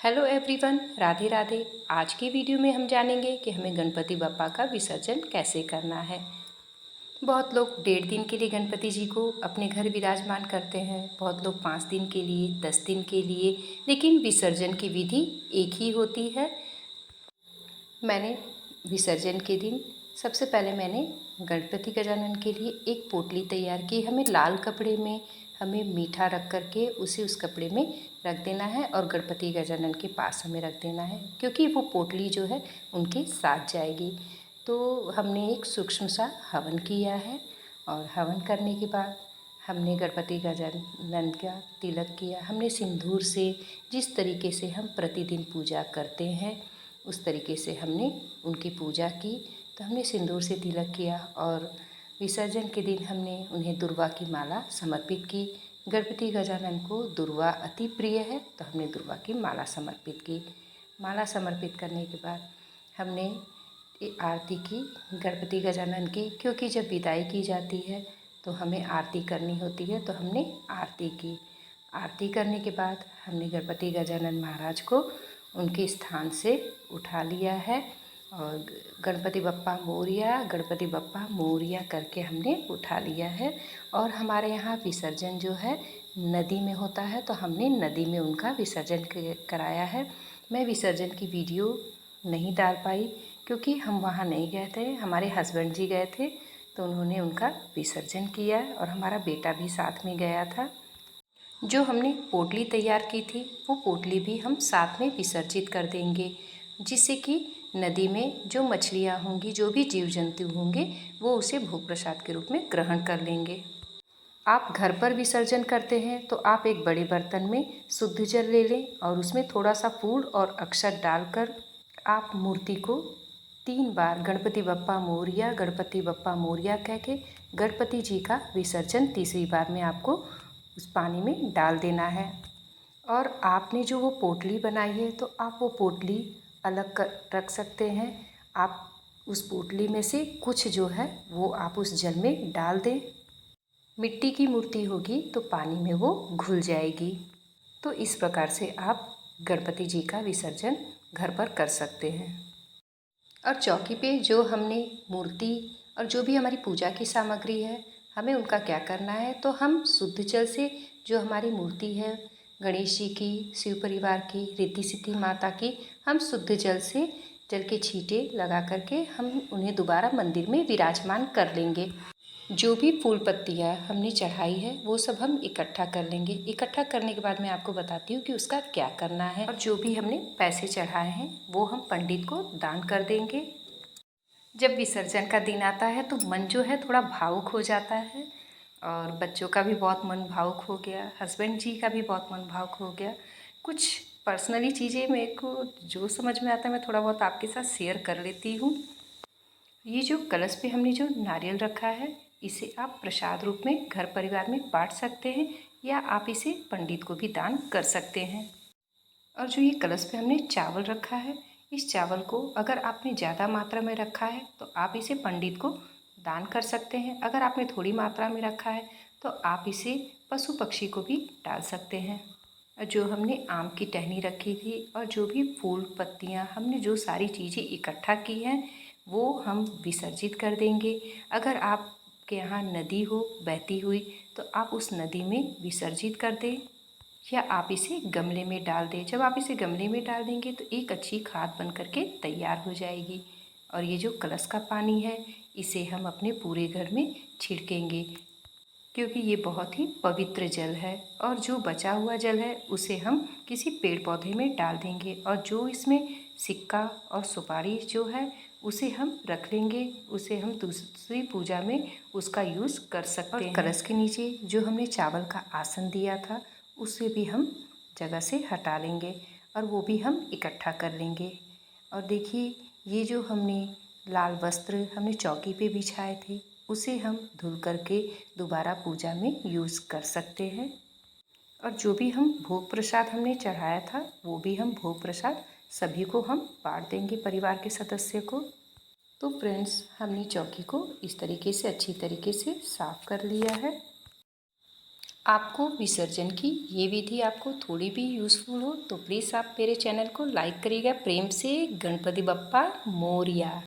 Hello everyone, Radhe Radhe. आज की video में हम जानेंगे कि हमें गणपति बप्पा का विसर्जन कैसे करना है। बहुत लोग 1.5 दिन के लिए गणपति जी को अपने घर विराजमान करते हैं, बहुत लोग 5 दिन के लिए, 10 दिन के लिए, लेकिन विसर्जन की विधि एक ही होती है। मैंने विसर्जन के दिन सबसे पहले मैंने गणपति गजानन के लिए एक पोटली तैयार की। हमें लाल कपड़े में हमें मीठा रख कर के उसे उस कपड़े में रख देना है और गणपति गजानन के पास हमें रख देना है, क्योंकि वो पोटली जो है उनके साथ जाएगी। तो हमने एक सूक्ष्म सा हवन किया है और हवन करने के बाद हमने गणपति गजानन का तिलक किया। हमने सिंदूर से, जिस तरीके से हम प्रतिदिन पूजा करते हैं उस तरीके से हमने उनकी पूजा की। तो हमने सिंदूर से तिलक किया और विसर्जन के दिन हमने उन्हें दुर्वा की माला समर्पित की। गणपति गजानन को दुर्वा अति प्रिय है, तो हमने दुर्वा की माला समर्पित की। माला समर्पित करने के बाद हमने आरती की गणपति गजानन की, क्योंकि जब विदाई की जाती है तो हमें आरती करनी होती है, तो हमने आरती की। आरती करने के बाद हमने गणपति गजानन महाराज को उनके स्थान से उठा लिया है और गणपति बप्पा मोरिया, गणपति बप्पा मोरिया करके हमने उठा लिया है। और हमारे यहाँ विसर्जन जो है नदी में होता है, तो हमने नदी में उनका विसर्जन कराया है। मैं विसर्जन की वीडियो नहीं डाल पाई क्योंकि हम वहाँ नहीं गए थे, हमारे हस्बैंड जी गए थे, तो उन्होंने उनका विसर्जन किया और हमारा बेटा भी साथ में गया था। जो हमने पोटली तैयार की थी वो पोटली भी हम साथ में विसर्जित कर देंगे, जिससे कि नदी में जो मछलियाँ होंगी, जो भी जीव जंतु होंगे, वो उसे भोग प्रसाद के रूप में ग्रहण कर लेंगे। आप घर पर विसर्जन करते हैं तो आप एक बड़े बर्तन में शुद्ध जल ले लें और उसमें थोड़ा सा फूल और अक्षत डालकर आप मूर्ति को 3 बार गणपति बप्पा मोरिया, गणपति बप्पा मोरिया कह के गणपति जी का विसर्जन तीसरी बार में आपको उस पानी में डाल देना है। और आपने जो वो पोटली बनाई है तो आप वो पोटली अलग कर रख सकते हैं। आप उस पोटली में से कुछ जो है वो आप उस जल में डाल दें। मिट्टी की मूर्ति होगी तो पानी में वो घुल जाएगी। तो इस प्रकार से आप गणपति जी का विसर्जन घर पर कर सकते हैं। और चौकी पे जो हमने मूर्ति और जो भी हमारी पूजा की सामग्री है, हमें उनका क्या करना है, तो हम शुद्ध जल से जो हमारी मूर्ति है गणेश जी की, शिव परिवार की, रिद्धि सिद्धि माता की, हम शुद्ध जल से जल के छींटे लगा करके हम उन्हें दोबारा मंदिर में विराजमान कर लेंगे। जो भी फूल पत्तियाँ हमने चढ़ाई है वो सब हम इकट्ठा कर लेंगे। इकट्ठा करने के बाद मैं आपको बताती हूँ कि उसका क्या करना है। और जो भी हमने पैसे चढ़ाए हैं वो हम पंडित को दान कर देंगे। जब विसर्जन का दिन आता है तो मन जो है थोड़ा भावुक हो जाता है और बच्चों का भी बहुत मन भावुक हो गया, हस्बैंड जी का भी बहुत मन भावुक हो गया। कुछ पर्सनली चीज़ें मेरे को जो समझ में आता है मैं थोड़ा बहुत आपके साथ शेयर कर लेती हूँ। ये जो कलश पे हमने जो नारियल रखा है, इसे आप प्रसाद रूप में घर परिवार में बांट सकते हैं या आप इसे पंडित को भी दान कर सकते हैं। और जो ये कलश पे हमने चावल रखा है, इस चावल को अगर आपने ज़्यादा मात्रा में रखा है तो आप इसे पंडित को दान कर सकते हैं। अगर आपने थोड़ी मात्रा में रखा है तो आप इसे पशु पक्षी को भी डाल सकते हैं। और जो हमने आम की टहनी रखी थी और जो भी फूल पत्तियाँ हमने जो सारी चीज़ें इकट्ठा की हैं वो हम विसर्जित कर देंगे। अगर आपके यहाँ नदी हो बहती हुई तो आप उस नदी में विसर्जित कर दें या आप इसे गमले में डाल दें। जब आप इसे गमले में डाल देंगे तो एक अच्छी खाद बन करके तैयार हो जाएगी। और ये जो कलश का पानी है इसे हम अपने पूरे घर में छिड़केंगे, क्योंकि ये बहुत ही पवित्र जल है। और जो बचा हुआ जल है उसे हम किसी पेड़ पौधे में डाल देंगे और जो इसमें सिक्का और सुपारी जो है उसे हम रख लेंगे, उसे हम दूसरी पूजा में उसका यूज़ कर सकते हैं। कलश के नीचे जो हमने चावल का आसन दिया था उसे भी हम जगह से हटा लेंगे और वो भी हम इकट्ठा कर लेंगे। और देखिए ये जो हमने लाल वस्त्र हमने चौकी पे बिछाए थे उसे हम धुल करके दोबारा पूजा में यूज़ कर सकते हैं। और जो भी हम भोग प्रसाद हमने चढ़ाया था वो भी हम भोग प्रसाद सभी को हम बांट देंगे, परिवार के सदस्य को। तो फ्रेंड्स, हमने चौकी को इस तरीके से अच्छी तरीके से साफ़ कर लिया है। आपको विसर्जन की ये विधि आपको थोड़ी भी यूज़फुल हो तो प्लीज़ आप मेरे चैनल को लाइक करिएगा प्रेम से। गणपति बप्पा मोरया।